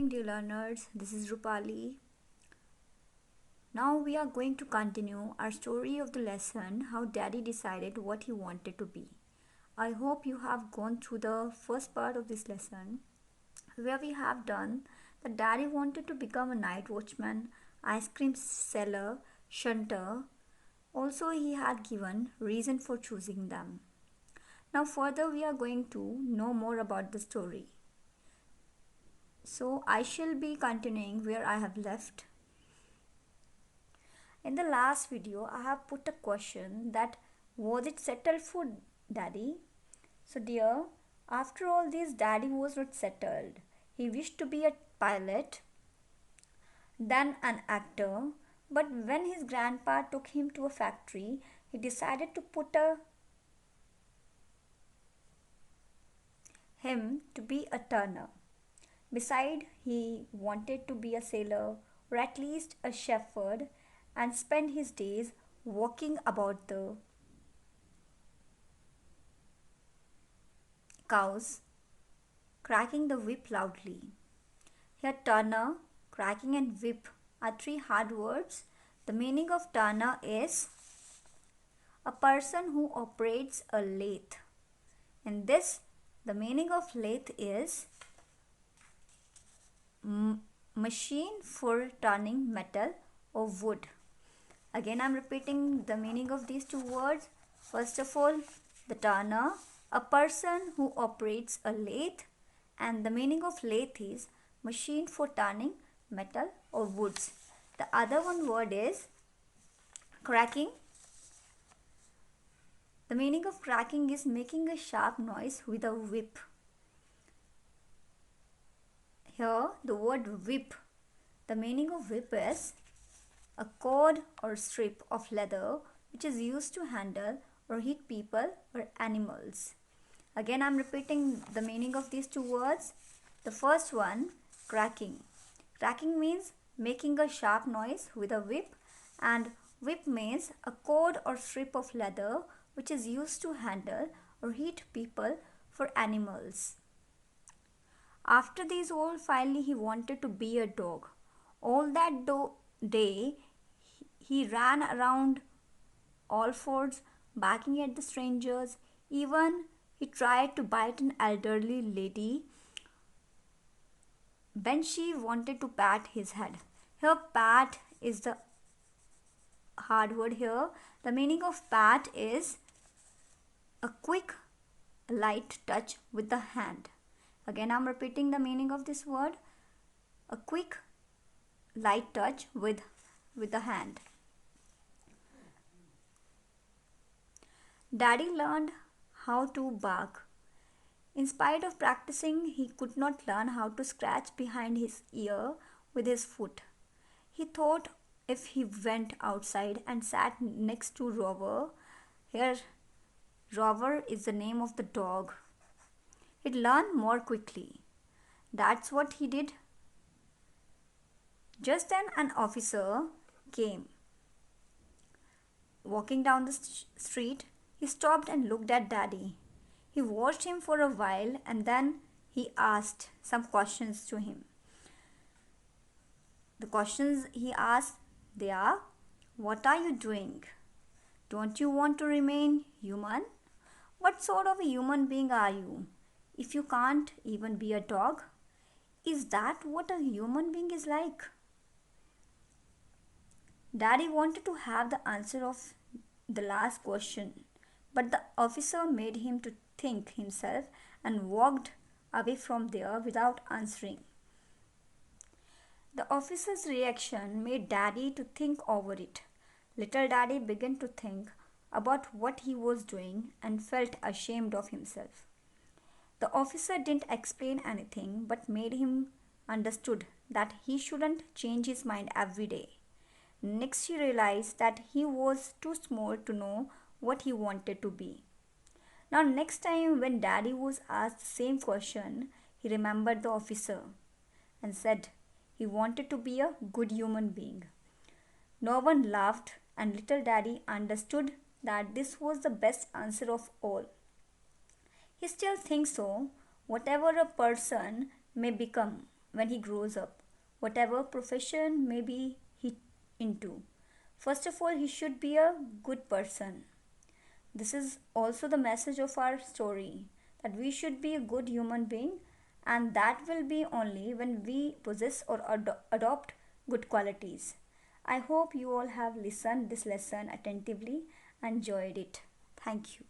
morning, dear learners. This is Rupali. Now we are going to continue our story of the lesson How Daddy Decided What He Wanted to Be. I hope you have gone through the first part of this lesson where we have done that Daddy wanted to become a night watchman, ice cream seller, shunter. Also, he had given reason for choosing them. Now, further, we are going to know more about the story. So I shall be continuing where I have left. In the last video, I have put a question that was it settled for Daddy? So dear, after all this, Daddy was not settled. He wished to be a pilot, then an actor, but when his grandpa took him to a factory, he decided to him to be a turner. Besides, he wanted to be a sailor or at least a shepherd and spend his days walking about the cows, cracking the whip loudly. Here, turner, cracking, and whip are three hard words. The meaning of turner is a person who operates a lathe. In this, the meaning of lathe is machine for turning metal or wood. Again, I'm repeating the meaning of these two words. First of all, the turner, a person who operates a lathe, and the meaning of lathe is machine for turning metal or woods. The other one word is cracking. The meaning of cracking is making a sharp noise with a whip. Here, the word whip. The meaning of whip is a cord or strip of leather which is used to handle or hit people or animals. Again, I'm repeating the meaning of these two words. The first one, cracking. Cracking means making a sharp noise with a whip, and whip means a cord or strip of leather which is used to handle or hit people for animals. After this all, finally he wanted to be a dog. All that day he ran around all fours, barking at the strangers. Even he tried to bite an elderly lady when she wanted to pat his head. Here, pat is the hard word here. The meaning of pat is a quick, light touch with the hand. Again, I'm repeating the meaning of this word. A quick, light touch with the hand. Daddy learned how to bark. In spite of practicing, he could not learn how to scratch behind his ear with his foot. He thought if he went outside and sat next to Rover, here Rover is the name of the dog, he'd learn more quickly. That's what he did. Just then an officer came. Walking down the street, he stopped and looked at Daddy. He watched him for a while and then he asked some questions to him. The questions he asked, they are, what are you doing? Don't you want to remain human? What sort of a human being are you? If you can't even be a dog, is that what a human being is like? Daddy wanted to have the answer of the last question, but the officer made him to think himself and walked away from there without answering. The officer's reaction made Daddy to think over it. Little Daddy began to think about what he was doing and felt ashamed of himself. The officer didn't explain anything but made him understood that he shouldn't change his mind every day. Next he realized that he was too small to know what he wanted to be. Now next time when Daddy was asked the same question, he remembered the officer and said he wanted to be a good human being. No one laughed and little Daddy understood that this was the best answer of all. He still thinks so. Whatever a person may become, when he grows up, whatever profession maybe he into. First of all, he should be a good person. This is also the message of our story, that we should be a good human being, and that will be only when we possess or adopt good qualities. I hope you all have listened this lesson attentively and enjoyed it. Thank you.